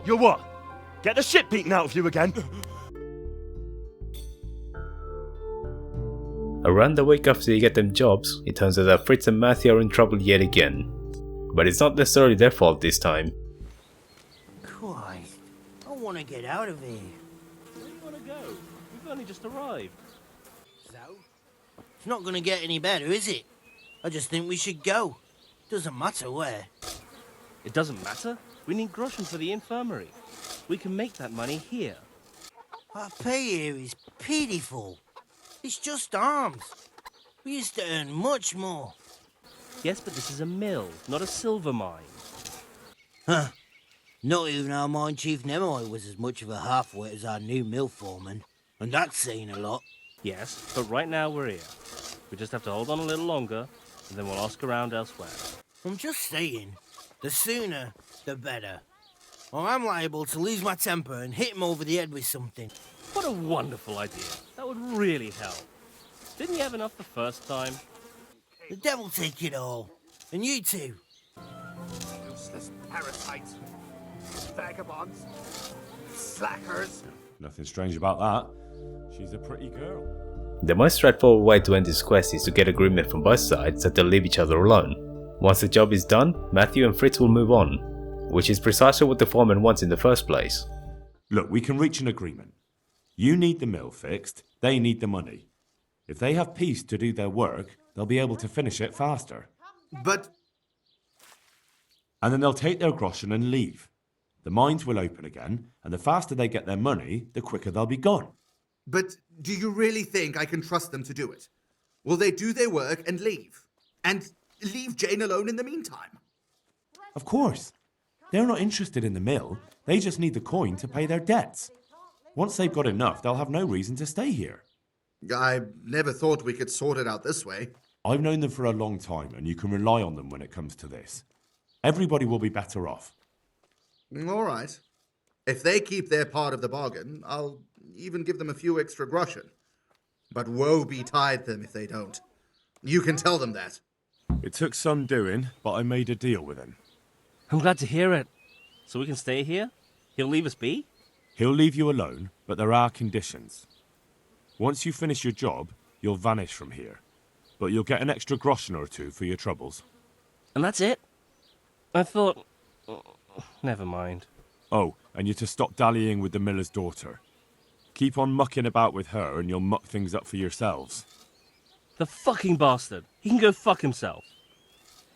You're what? Get the shit beaten out of you again? Around the week after you get them jobs, it turns out that Fritz and Matthew are in trouble yet again. But it's not necessarily their fault this time. Christ, I want to get out of here. Where do you want to go? We've only just arrived. So? It's not going to get any better, is it? I just think we should go. Doesn't matter where. It doesn't matter. We need groschen for the infirmary. We can make that money here. Our pay here is pitiful. It's just arms. We used to earn much more. Yes, but this is a mill, not a silver mine. Huh. Not even our mine chief Nimoy was as much of a half-wit as our new mill foreman. And that's saying a lot. Yes, but right now we're here. We just have to hold on a little longer, and then we'll ask around elsewhere. I'm just saying, the sooner, the better. Or I'm liable to lose my temper and hit him over the head with something. What a wonderful idea. That would really help. Didn't you have enough the first time? The devil take it all. And you too. Useless parasites. Vagabonds. Slackers. Nothing strange about that. She's a pretty girl. The most straightforward way to end this quest is to get agreement from both sides that they'll leave each other alone. Once the job is done, Matthew and Fritz will move on, which is precisely what the foreman wants in the first place. Look, we can reach an agreement. You need the mill fixed, they need the money. If they have peace to do their work, they'll be able to finish it faster. But... And then they'll take their groschen and leave. The mines will open again, and the faster they get their money, the quicker they'll be gone. But do you really think I can trust them to do it? Will they do their work and leave? And leave Jane alone in the meantime? Of course. They're not interested in the mill. They just need the coin to pay their debts. Once they've got enough, they'll have no reason to stay here. I never thought we could sort it out this way. I've known them for a long time, and you can rely on them when it comes to this. Everybody will be better off. All right. If they keep their part of the bargain, I'll even give them a few extra groschen. But woe betide them if they don't. You can tell them that. It took some doing, but I made a deal with him. I'm glad to hear it. So we can stay here? He'll leave us be? He'll leave you alone, but there are conditions. Once you finish your job, you'll vanish from here. But you'll get an extra groschen or two for your troubles. And that's it? I thought... Never mind. Oh, and you're to stop dallying with the miller's daughter. Keep on mucking about with her and you'll muck things up for yourselves. The fucking bastard. He can go fuck himself.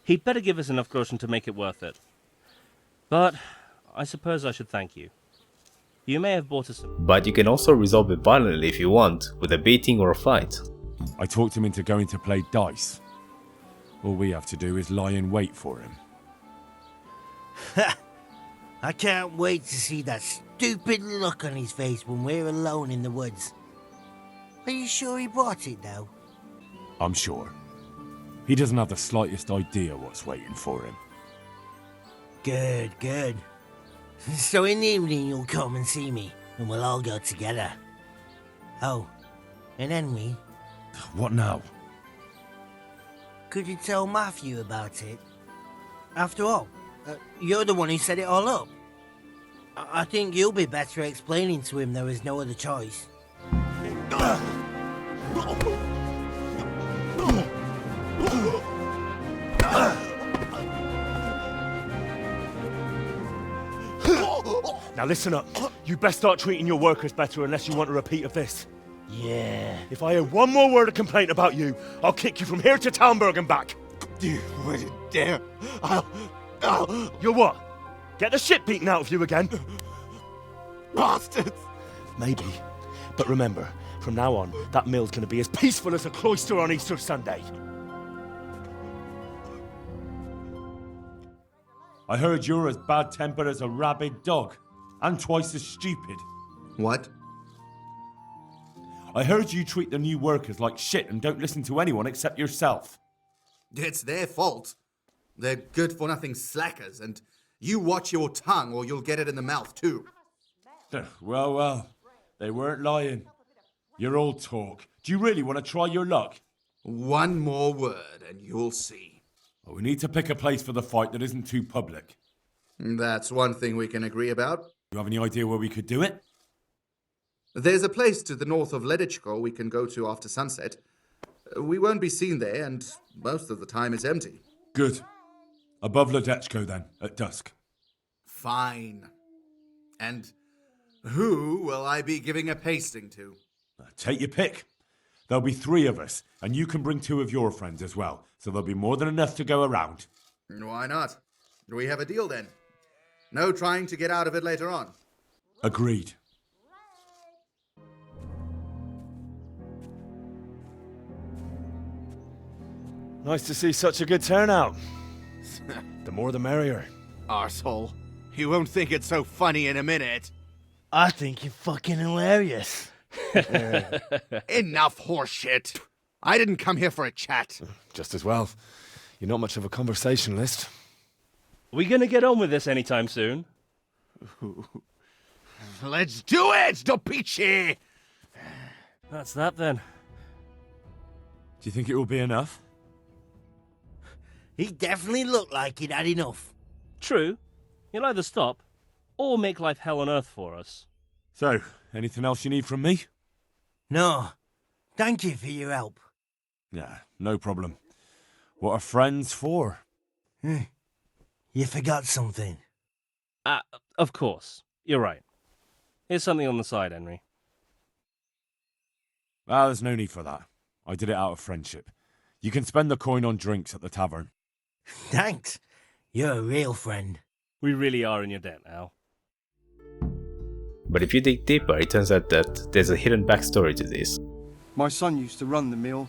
He'd better give us enough groschen to make it worth it. But I suppose I should thank you. You may have bought us some... But you can also resolve it violently if you want, with a beating or a fight. I talked him into going to play dice. All we have to do is lie in wait for him. Ha! I can't wait to see that stupid look on his face when we're alone in the woods. Are you sure he bought it, though? I'm sure. He doesn't have the slightest idea what's waiting for him. Good, good. So in the evening you'll come and see me, and we'll all go together. Oh, and Henry, What now? could you tell Matthew about it? After all, you're the one who set it all up. I think you'll be better explaining to him there is no other choice. Now listen up. You best start treating your workers better unless you want a repeat of this. Yeah. If I hear one more word of complaint about you, I'll kick you from here to Talmberg and back. You wouldn't dare. I'll... You're what? Get the shit beaten out of you again? Bastards! Maybe. But remember, from now on, that mill's gonna be as peaceful as a cloister on Easter Sunday. I heard you're as bad-tempered as a rabid dog, and twice as stupid. What? I heard you treat the new workers like shit and don't listen to anyone except yourself. It's their fault. They're good-for-nothing slackers, and you watch your tongue or you'll get it in the mouth, too. Well, they weren't lying. You're all talk. Do you really want to try your luck? One more word and you'll see. We need to pick a place for the fight that isn't too public. That's one thing we can agree about. You have any idea where we could do it? There's a place to the north of Leditchko we can go to after sunset. We won't be seen there, and most of the time it's empty. Good. Above Ledechko then, at dusk. Fine. And who will I be giving a pasting to? Take your pick. There'll be 3 of us, and you can bring 2 of your friends as well, so there'll be more than enough to go around. Why not? We have a deal then. No trying to get out of it later on. Agreed. Nice to see such a good turnout. The more the merrier. Arsehole. You won't think it's so funny in a minute. I think you're fucking hilarious. Enough horseshit. I didn't come here for a chat. Just as well. You're not much of a conversationalist. We gonna get on with this anytime soon? Let's do it, Dopici! That's that then. Do you think it will be enough? He definitely looked like he'd had enough. True. You'll either stop, or make life hell on earth for us. So, anything else you need from me? No. Thank you for your help. Yeah, no problem. What are friends for? You forgot something. Of course. You're right. Here's something on the side, Henry. Ah, there's no need for that. I did it out of friendship. You can spend the coin on drinks at the tavern. Thanks. You're a real friend. We really are in your debt now. But if you dig deeper, it turns out that there's a hidden backstory to this. My son used to run the mill,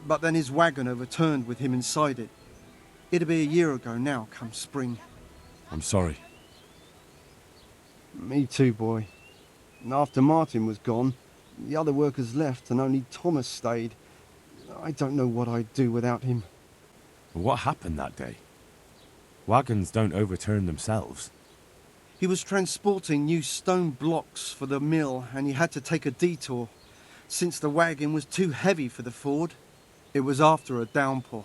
but then his wagon overturned with him inside it. It'll be a year ago now, come spring. I'm sorry. Me too, boy. And after Martin was gone, the other workers left and only Thomas stayed. I don't know what I'd do without him. What happened that day? Wagons don't overturn themselves. He was transporting new stone blocks for the mill and he had to take a detour. Since the wagon was too heavy for the ford, it was after a downpour.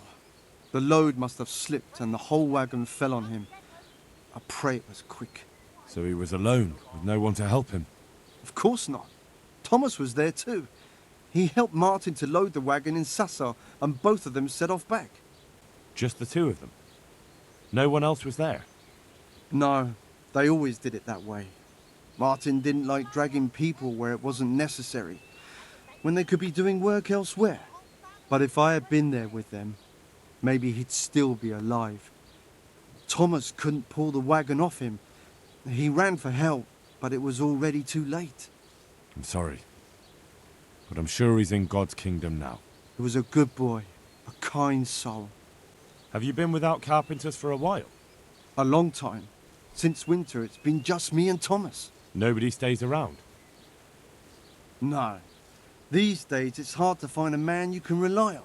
The load must have slipped and the whole wagon fell on him. I pray it was quick. So he was alone, with no one to help him. Of course not. Thomas was there too. He helped Martin to load the wagon in Sassar and both of them set off back. Just the 2 of them. No one else was there. No, they always did it that way. Martin didn't like dragging people where it wasn't necessary, when they could be doing work elsewhere. But if I had been there with them, maybe he'd still be alive. Thomas couldn't pull the wagon off him. He ran for help, but it was already too late. I'm sorry. But I'm sure he's in God's kingdom now. He was a good boy, a kind soul. Have you been without carpenters for a while? A long time. Since winter, it's been just me and Thomas. Nobody stays around? No. These days, it's hard to find a man you can rely on.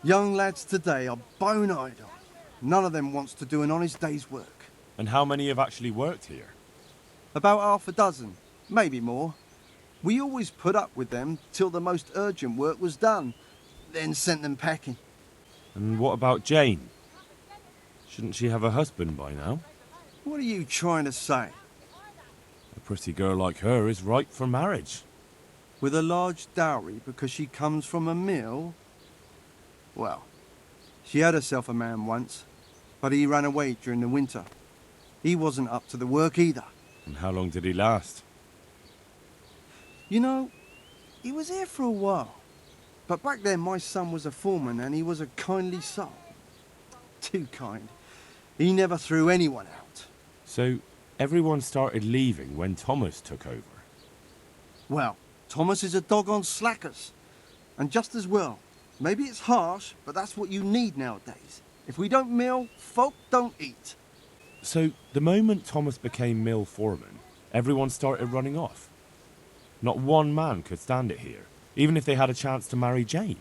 Young lads today are bone idle. None of them wants to do an honest day's work. And how many have actually worked here? About half a dozen, maybe more. We always put up with them till the most urgent work was done, then sent them packing. And what about Jane? Shouldn't she have a husband by now? What are you trying to say? A pretty girl like her is ripe for marriage. With a large dowry because she comes from a mill? Well, she had herself a man once, but he ran away during the winter. He wasn't up to the work either. And how long did he last? You know, he was here for a while. But back then my son was a foreman and he was a kindly soul. Too kind. He never threw anyone out. So, everyone started leaving when Thomas took over? Well, Thomas is a dog on slackers. And just as well. Maybe it's harsh, but that's what you need nowadays. If we don't mill, folk don't eat. So, the moment Thomas became mill foreman, everyone started running off? Not one man could stand it here, even if they had a chance to marry Jane.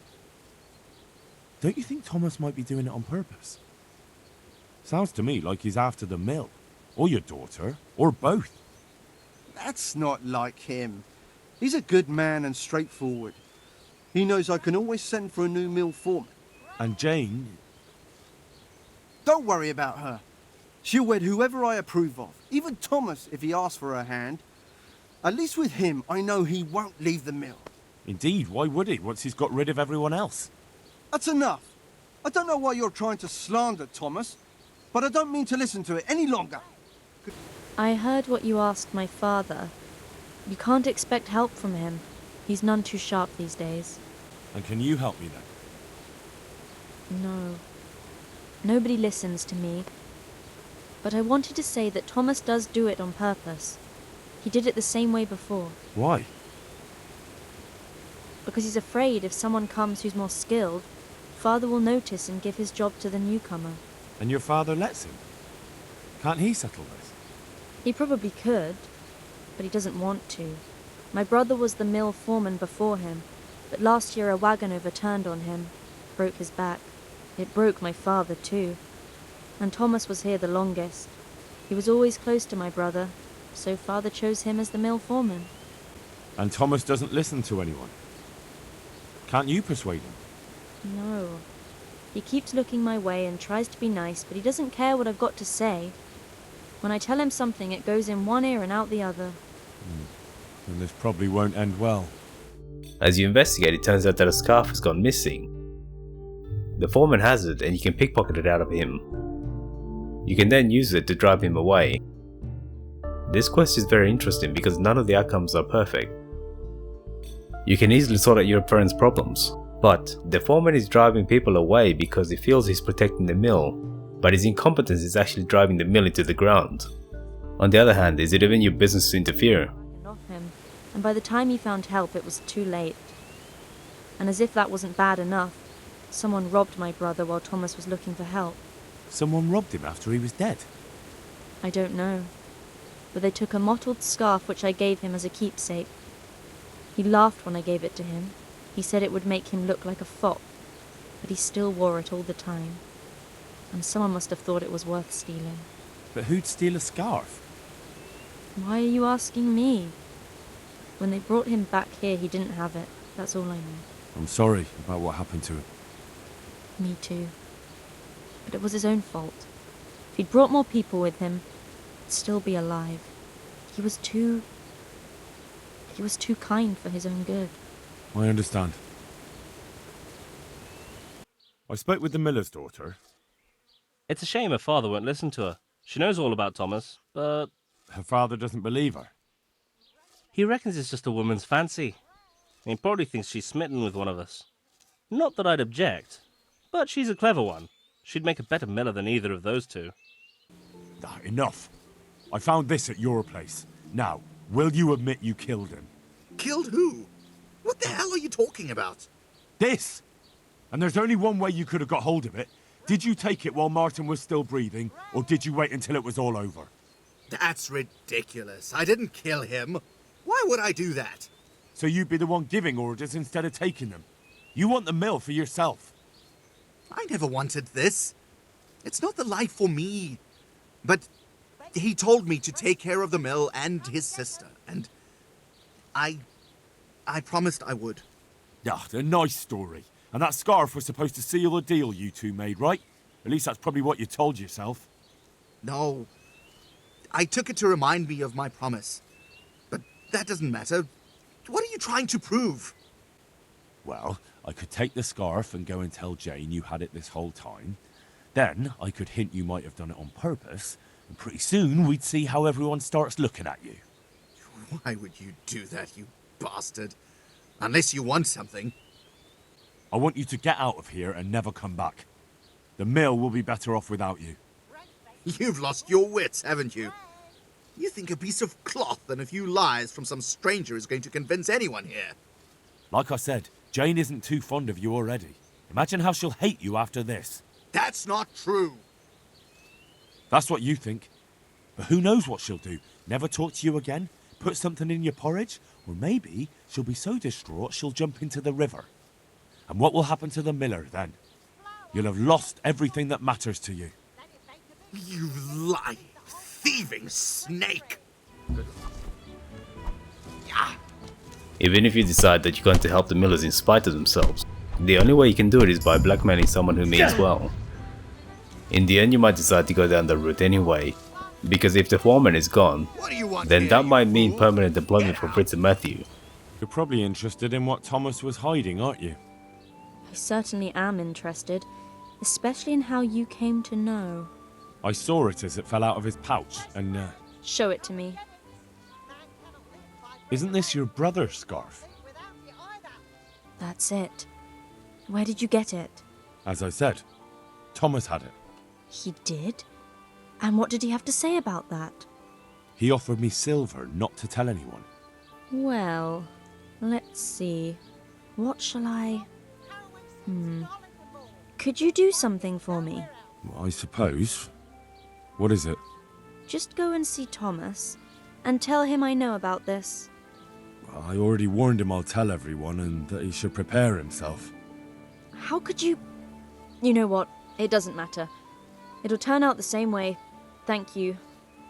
Don't you think Thomas might be doing it on purpose? Sounds to me like he's after the mill, or your daughter, or both. That's not like him. He's a good man and straightforward. He knows I can always send for a new mill foreman. And Jane? Don't worry about her. She'll wed whoever I approve of, even Thomas if he asks for her hand. At least with him, I know he won't leave the mill. Indeed, why would he, once he's got rid of everyone else? That's enough. I don't know why you're trying to slander Thomas, but I don't mean to listen to it any longer. I heard what you asked my father. You can't expect help from him. He's none too sharp these days. And can you help me then? No. Nobody listens to me. But I wanted to say that Thomas does do it on purpose. He did it the same way before. Why? Because he's afraid if someone comes who's more skilled, Father will notice and give his job to the newcomer. And your father lets him? Can't he settle this? He probably could, but he doesn't want to. My brother was the mill foreman before him, but last year a wagon overturned on him, broke his back. It broke my father too. And Thomas was here the longest. He was always close to my brother, so Father chose him as the mill foreman. And Thomas doesn't listen to anyone? Can't you persuade him? No. He keeps looking my way and tries to be nice, but he doesn't care what I've got to say. When I tell him something, it goes in one ear and out the other. Then this probably won't end well. As you investigate, it turns out that a scarf has gone missing. The foreman has it, and you can pickpocket it out of him. You can then use it to drive him away. This quest is very interesting because none of the outcomes are perfect. You can easily sort out your friend's problems, but the foreman is driving people away because he feels he's protecting the mill, but his incompetence is actually driving the mill into the ground. On the other hand, is it even your business to interfere? Off him, and by the time he found help, it was too late. And as if that wasn't bad enough, someone robbed my brother while Thomas was looking for help. Someone robbed him after he was dead? I don't know, but they took a mottled scarf which I gave him as a keepsake. He laughed when I gave it to him. He said it would make him look like a fop, but he still wore it all the time. And someone must have thought it was worth stealing. But who'd steal a scarf? Why are you asking me? When they brought him back here, he didn't have it. That's all I know. I'm sorry about what happened to him. Me too. But it was his own fault. If he'd brought more people with him, he'd still be alive. He was too kind for his own good. I understand. I spoke with the miller's daughter. It's a shame her father won't listen to her. She knows all about Thomas, but Her father doesn't believe her. he reckons it's just a woman's fancy. He probably thinks she's smitten with one of us. Not that I'd object, but she's a clever one. She'd make a better miller than either of those two. Enough. I found this at your place. Now, will you admit you killed him? Killed who? What the hell are you talking about? This! And there's only one way you could have got hold of it. Did you take it while Martin was still breathing, or did you wait until it was all over? That's ridiculous. I didn't kill him. Why would I do that? So you'd be the one giving orders instead of taking them. You want the mill for yourself. I never wanted this. It's not the life for me. But he told me to take care of the mill and his sister, and I promised I would. A nice story. And that scarf was supposed to seal the deal you two made, right? At least that's probably what you told yourself. No. I took it to remind me of my promise. But that doesn't matter. What are you trying to prove? Well, I could take the scarf and go and tell Jane you had it this whole time. Then I could hint you might have done it on purpose, and pretty soon we'd see how everyone starts looking at you. Why would you do that, you bastard? Unless you want something. I want you to get out of here and never come back. The mill will be better off without you. You've lost your wits, haven't you? You think a piece of cloth and a few lies from some stranger is going to convince anyone here? Like I said, Jane isn't too fond of you already. Imagine how she'll hate you after this. That's not true. That's what you think. But who knows what she'll do? Never talk to you again? Put something in your porridge? Or maybe she'll be so distraught she'll jump into the river. And what will happen to the miller then? You'll have lost everything that matters to you. You lying, thieving snake! Even if you decide that you're going to help the millers in spite of themselves, the only way you can do it is by blackmailing someone who means well. In the end, you might decide to go down the route anyway, because if the foreman is gone, What do you want then here, that you might mean fool? permanent employment for Fritz and Matthew. You're probably interested in what Thomas was hiding, aren't you? I certainly am interested, especially in how you came to know. I saw it as it fell out of his pouch, and Show it to me. isn't this your brother's scarf? That's it. Where did you get it? As I said, Thomas had it. He did? And what did he have to say about that? He offered me silver not to tell anyone. Well, let's see. What shall I... Could you do something for me? I suppose. What is it? Just go and see Thomas, and tell him I know about this. I already warned him I'll tell everyone and that he should prepare himself. How could you... You know what? It doesn't matter. It'll turn out the same way. Thank you.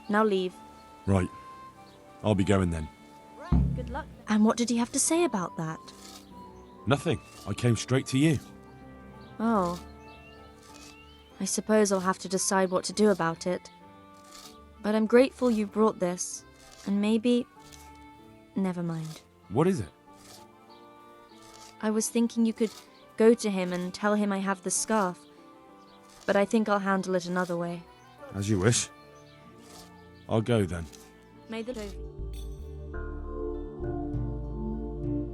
Now leave. Right. I'll be going then. Good luck. And what did he have to say about that? Nothing. I came straight to you. Oh. I suppose I'll have to decide what to do about it. But I'm grateful you brought this, and maybe... Never mind. What is it? I was thinking you could go to him and tell him I have the scarf, but I think I'll handle it another way. As you wish. I'll go then. May the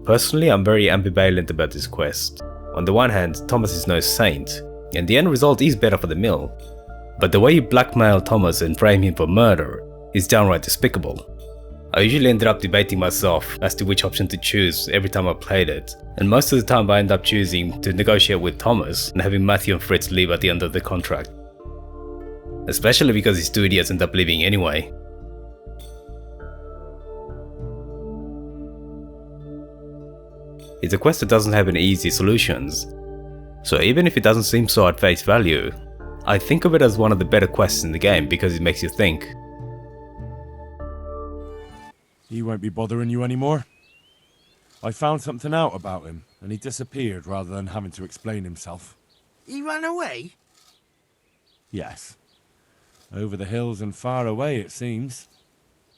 Personally, I'm very ambivalent about this quest. On the one hand, Thomas is no saint, and the end result is better for the mill. But the way you blackmail Thomas and frame him for murder is downright despicable. I usually ended up debating myself as to which option to choose every time I played it, and most of the time I end up choosing to negotiate with Thomas and having Matthew and Fritz leave at the end of the contract. Especially because these two idiots end up leaving anyway. It's a quest that doesn't have any easy solutions, so even if it doesn't seem so at face value, I think of it as one of the better quests in the game because it makes you think. He won't be bothering you anymore. I found something out about him, and he disappeared rather than having to explain himself. He ran away? Yes. Over the hills and far away, it seems.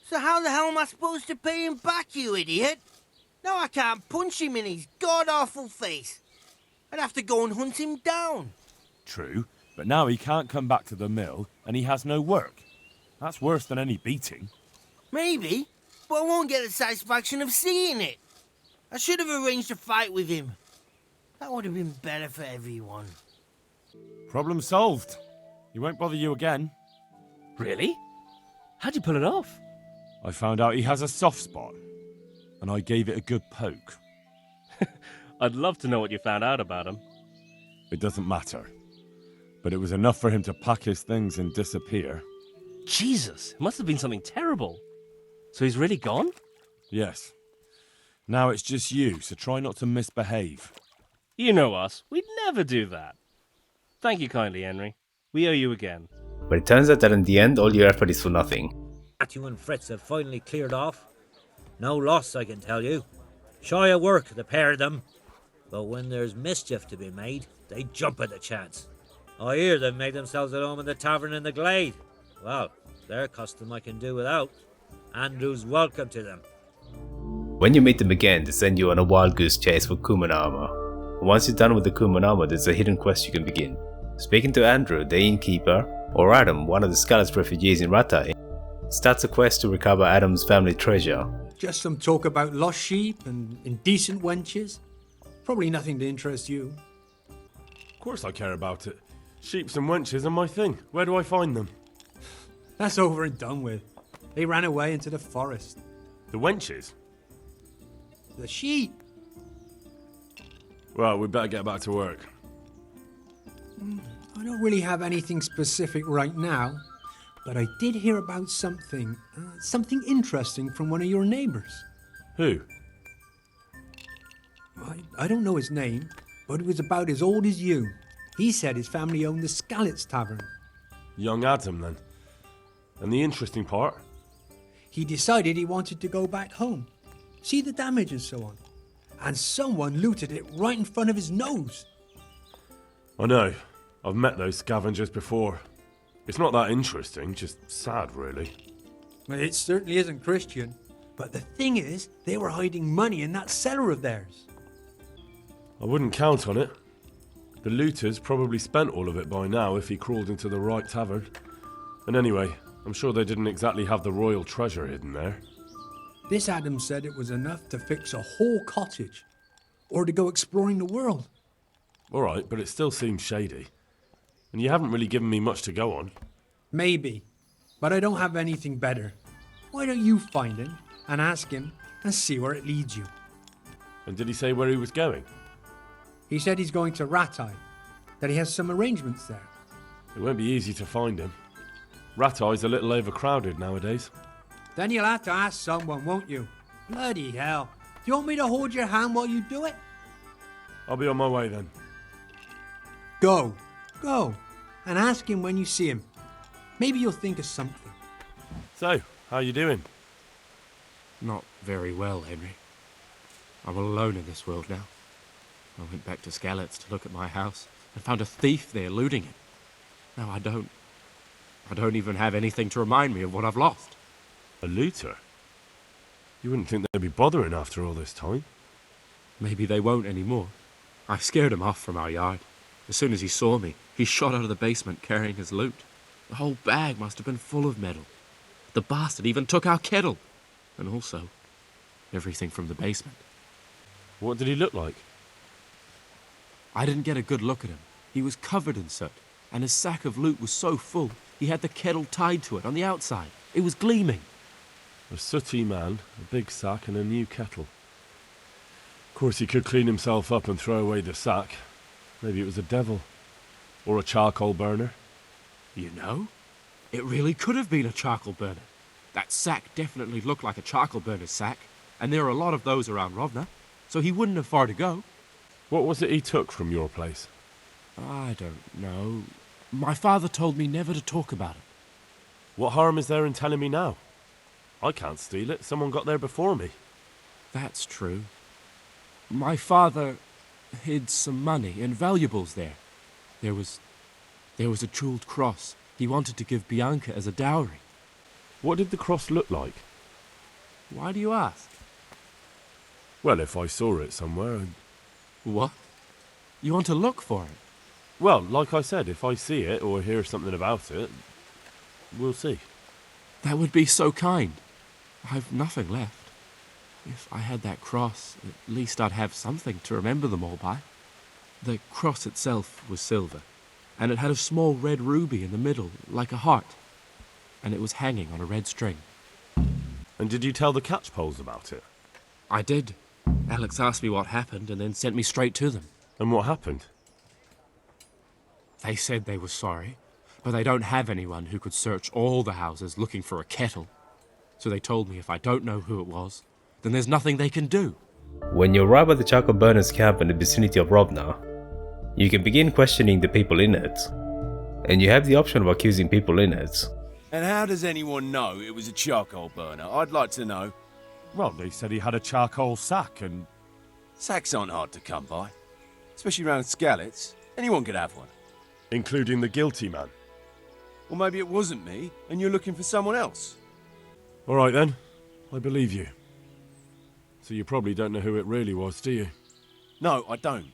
So how the hell am I supposed to pay him back, you idiot? Now I can't punch him in his god-awful face. I'd have to go and hunt him down. True, but now he can't come back to the mill, and he has no work. That's worse than any beating. Maybe, but I won't get the satisfaction of seeing it. I should have arranged a fight with him. That would have been better for everyone. Problem solved. He won't bother you again. Really? How'd you pull it off? I found out he has a soft spot, and I gave it a good poke. I'd love to know what you found out about him. It doesn't matter. But it was enough for him to pack his things and disappear. Jesus, it must have been something terrible. So he's really gone? Yes. Now it's just you, so try not to misbehave. You know us, we'd never do that. Thank you kindly, Henry. We owe you again. But it turns out that in the end, all your effort is for nothing. Matthew and Fritz have finally cleared off. No loss, I can tell you. Shy of work, the pair of them. But when there's mischief to be made, they jump at the chance. I hear they've made themselves at home in the tavern in the Glade. Well, their custom I can do without. Andrew's welcome to them. When you meet them again, they send you on a wild goose chase for Kuman armor. Once you're done with the Kuman armor, there's a hidden quest you can begin. Speaking to Andrew, the innkeeper, or Adam, one of the Skalitz refugees in Rattay, starts a quest to recover Adam's family treasure. Just some talk about lost sheep and indecent wenches. Probably nothing to interest you. Of course I care about it. Sheeps and wenches are my thing. Where do I find them? That's over and done with. They ran away into the forest. The wenches? The sheep. Well, we better get back to work. I don't really have anything specific right now, but I did hear about something interesting from one of your neighbors. Who? I don't know his name, but it was about as old as you. He said his family owned the Skalitz tavern. Young Adam, then. And the interesting part? He decided he wanted to go back home, see the damage and so on. And someone looted it right in front of his nose. I know. I've met those scavengers before. It's not that interesting, just sad, really. Well, it certainly isn't Christian. But the thing is, they were hiding money in that cellar of theirs. I wouldn't count on it. The looters probably spent all of it by now if he crawled into the right tavern. And anyway, I'm sure they didn't exactly have the royal treasure hidden there. This Adam said it was enough to fix a whole cottage. Or to go exploring the world. Alright, but it still seems shady. And you haven't really given me much to go on. Maybe. But I don't have anything better. Why don't you find him and ask him and see where it leads you? And did he say where he was going? He said he's going to Ratai, that he has some arrangements there. It won't be easy to find him. Ratai's a little overcrowded nowadays. Then you'll have to ask someone, won't you? Bloody hell. Do you want me to hold your hand while you do it? I'll be on my way then. Go. And ask him when you see him. Maybe you'll think of something. So, how you doing? Not very well, Henry. I'm alone in this world now. I went back to Skalitz to look at my house and found a thief there looting it. Now I don't even have anything to remind me of what I've lost. A looter? You wouldn't think they'd be bothering after all this time. Maybe they won't anymore. I scared him off from our yard. As soon as he saw me, he shot out of the basement carrying his loot. The whole bag must have been full of metal. The bastard even took our kettle. And also, everything from the basement. What did he look like? I didn't get a good look at him. He was covered in soot, and his sack of loot was so full, he had the kettle tied to it on the outside. It was gleaming. A sooty man, a big sack and a new kettle. Of course he could clean himself up and throw away the sack. Maybe it was a devil. Or a charcoal burner. You know, it really could have been a charcoal burner. That sack definitely looked like a charcoal burner's sack, and there are a lot of those around Rovna, so he wouldn't have far to go. What was it he took from your place? I don't know. My father told me never to talk about it. What harm is there in telling me now? I can't steal it. Someone got there before me. That's true. My father hid some money and valuables there. There was a jeweled cross he wanted to give Bianca as a dowry. What did the cross look like? Why do you ask? Well, if I saw it somewhere, What? You want to look for it? Well, like I said, if I see it or hear something about it, we'll see. That would be so kind. I've nothing left. If I had that cross, at least I'd have something to remember them all by. The cross itself was silver, and it had a small red ruby in the middle, like a heart, and it was hanging on a red string. And did you tell the catchpoles about it? I did. Alex asked me what happened and then sent me straight to them. And what happened? They said they were sorry, but they don't have anyone who could search all the houses looking for a kettle. So they told me if I don't know who it was, then there's nothing they can do. When you arrive at the charcoal burners camp in the vicinity of Rovna, you can begin questioning the people in it. And you have the option of accusing people in it. And how does anyone know it was a charcoal burner? I'd like to know. Well, they said he had a charcoal sack and... Sacks aren't hard to come by. Especially around Skalitz. Anyone could have one. Including the guilty man. Or maybe it wasn't me, and you're looking for someone else. All right then, I believe you. So you probably don't know who it really was, do you? No, I don't.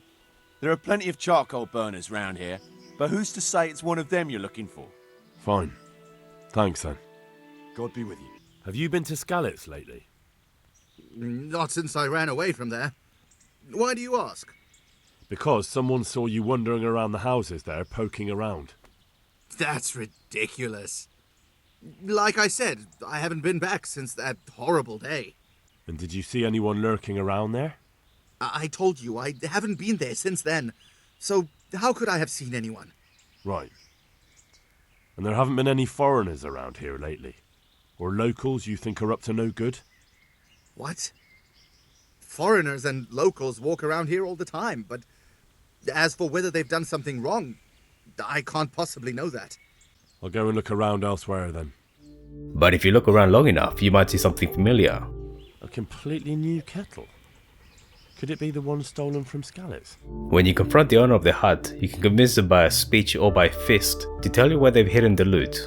There are plenty of charcoal burners round here, but who's to say it's one of them you're looking for? Fine. Thanks then. God be with you. Have you been to Skalitz lately? Not since I ran away from there. Why do you ask? Because someone saw you wandering around the houses there, poking around. That's ridiculous. Like I said, I haven't been back since that horrible day. And did you see anyone lurking around there? I told you, I haven't been there since then. So how could I have seen anyone? Right. And there haven't been any foreigners around here lately? Or locals you think are up to no good? What? Foreigners and locals walk around here all the time, but as for whether they've done something wrong, I can't possibly know that. I'll go and look around elsewhere then. But if you look around long enough, you might see something familiar. A completely new kettle. Could it be the one stolen from Skalitz? When you confront the owner of the hut, you can convince them by a speech or by fist to tell you where they've hidden the loot.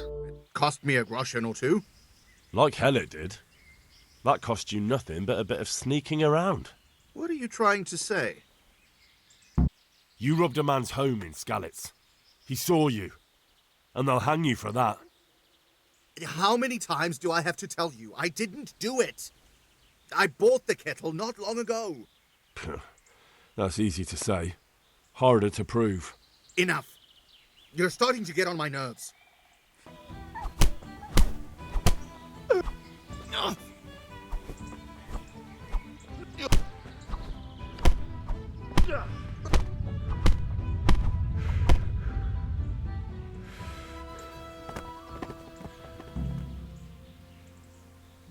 Cost me a groschen or two. Like hell it did. That cost you nothing but a bit of sneaking around. What are you trying to say? You robbed a man's home in Skalitz. He saw you. And they'll hang you for that. How many times do I have to tell you? I didn't do it. I bought the kettle not long ago. That's easy to say. Harder to prove. Enough. You're starting to get on my nerves.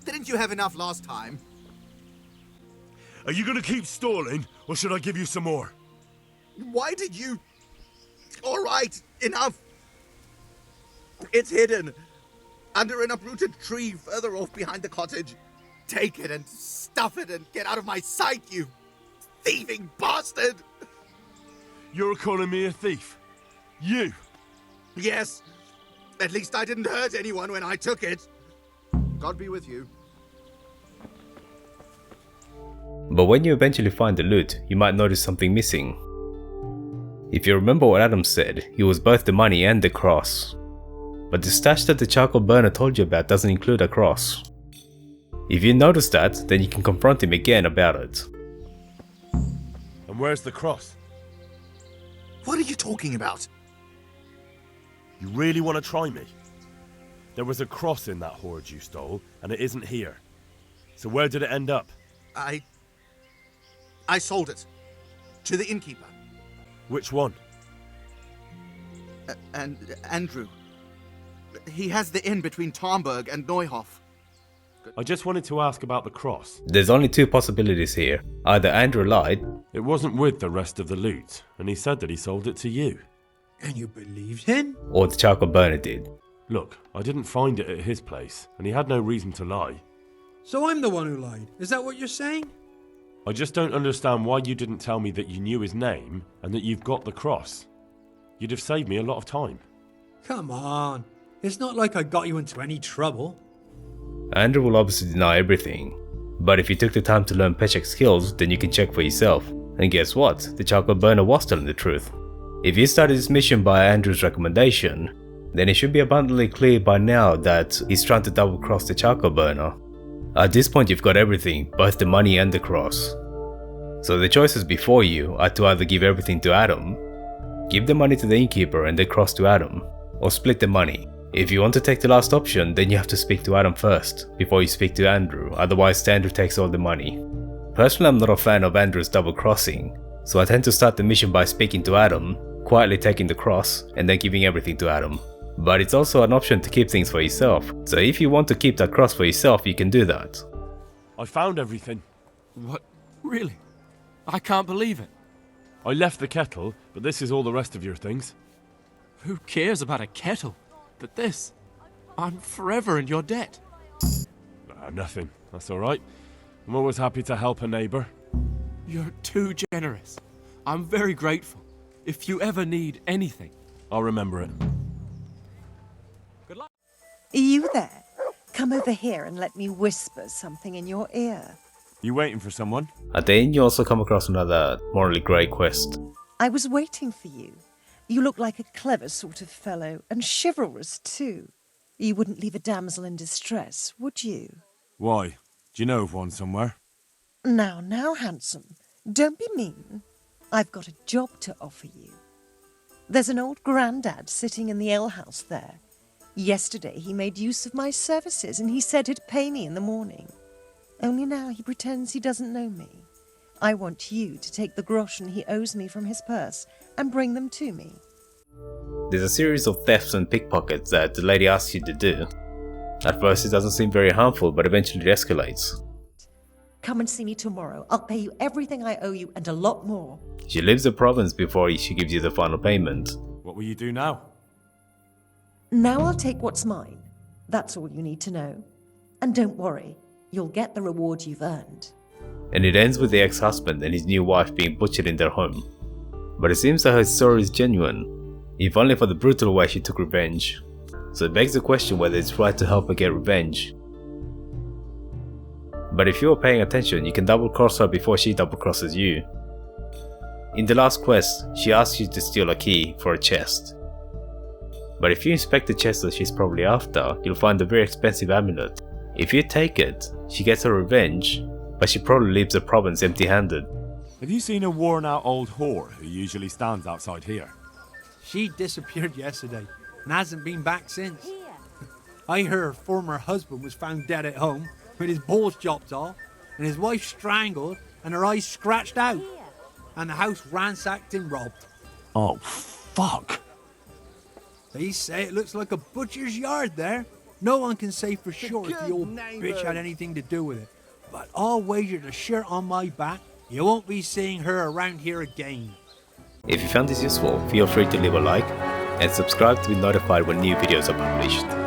Didn't you have enough last time? Are you gonna keep stalling, or should I give you some more? Why did you... All right, enough. It's hidden. Under an uprooted tree further off behind the cottage. Take it and stuff it and get out of my sight, you thieving bastard! You're calling me a thief? You? Yes. At least I didn't hurt anyone when I took it. God be with you. But when you eventually find the loot, you might notice something missing. If you remember what Adam said, it was both the money and the cross. But the stash that the charcoal burner told you about doesn't include a cross. If you notice that, then you can confront him again about it. And where's the cross? What are you talking about? You really want to try me? There was a cross in that hoard you stole, and it isn't here. So where did it end up? I sold it. To the innkeeper. Which one? And Andrew. He has the inn between Tarnberg and Neuhof. I just wanted to ask about the cross. There's only two possibilities here. Either Andrew lied. It wasn't with the rest of the loot, and he said that he sold it to you. And you believed him? Or the charcoal burner did. Look, I didn't find it at his place, and he had no reason to lie. So I'm the one who lied. Is that what you're saying? I just don't understand why you didn't tell me that you knew his name and that you've got the cross. You'd have saved me a lot of time. Come on. It's not like I got you into any trouble. Andrew will obviously deny everything. But if you took the time to learn paycheck skills, then you can check for yourself. And guess what? The charcoal burner was telling the truth. If you started this mission by Andrew's recommendation, then it should be abundantly clear by now that he's trying to double cross the charcoal burner. At this point you've got everything, both the money and the cross. So the choices before you are to either give everything to Adam, give the money to the innkeeper and the cross to Adam, or split the money. If you want to take the last option, then you have to speak to Adam first, before you speak to Andrew, otherwise Andrew takes all the money. Personally, I'm not a fan of Andrew's double crossing, so I tend to start the mission by speaking to Adam, quietly taking the cross, and then giving everything to Adam. But it's also an option to keep things for yourself, so if you want to keep that cross for yourself, you can do that. I found everything. What? Really? I can't believe it. I left the kettle, but this is all the rest of your things. Who cares about a kettle? But this, I'm forever in your debt. Nothing. That's alright. I'm always happy to help a neighbour. You're too generous. I'm very grateful. If you ever need anything, I'll remember it. Good luck. Are you there? Come over here and let me whisper something in your ear. You waiting for someone? At the end you also come across another morally grey quest. I was waiting for you. You look like a clever sort of fellow, and chivalrous too. You wouldn't leave a damsel in distress, would you? Why? Do you know of one somewhere? Now, handsome. Don't be mean. I've got a job to offer you. There's an old grandad sitting in the alehouse there. Yesterday he made use of my services, and he said he'd pay me in the morning. Only now he pretends he doesn't know me. I want you to take the groschen he owes me from his purse and bring them to me. There's a series of thefts and pickpockets that the lady asks you to do. At first it doesn't seem very harmful, but eventually it escalates. Come and see me tomorrow. I'll pay you everything I owe you and a lot more. She leaves the province before she gives you the final payment. What will you do now? Now I'll take what's mine. That's all you need to know. And don't worry, you'll get the reward you've earned. and it ends with the ex-husband and his new wife being butchered in their home. But it seems that her story is genuine, if only for the brutal way she took revenge. So it begs the question whether it's right to help her get revenge. But if you're paying attention, you can double cross her before she double crosses you. In the last quest, she asks you to steal a key for a chest. But if you inspect the chest that she's probably after, you'll find a very expensive amulet. If you take it, she gets her revenge, but she probably leaves the province empty-handed. Have you seen a worn-out old whore who usually stands outside here? She disappeared yesterday and hasn't been back since. I heard her former husband was found dead at home with his balls chopped off and his wife strangled and her eyes scratched out and the house ransacked and robbed. Oh, fuck. They say it looks like a butcher's yard there. No one can say for sure if the old bitch had anything to do with it. But I'll wager the shirt on my back you won't be seeing her around here again. If you found this useful, feel free to leave a like and subscribe to be notified when new videos are published.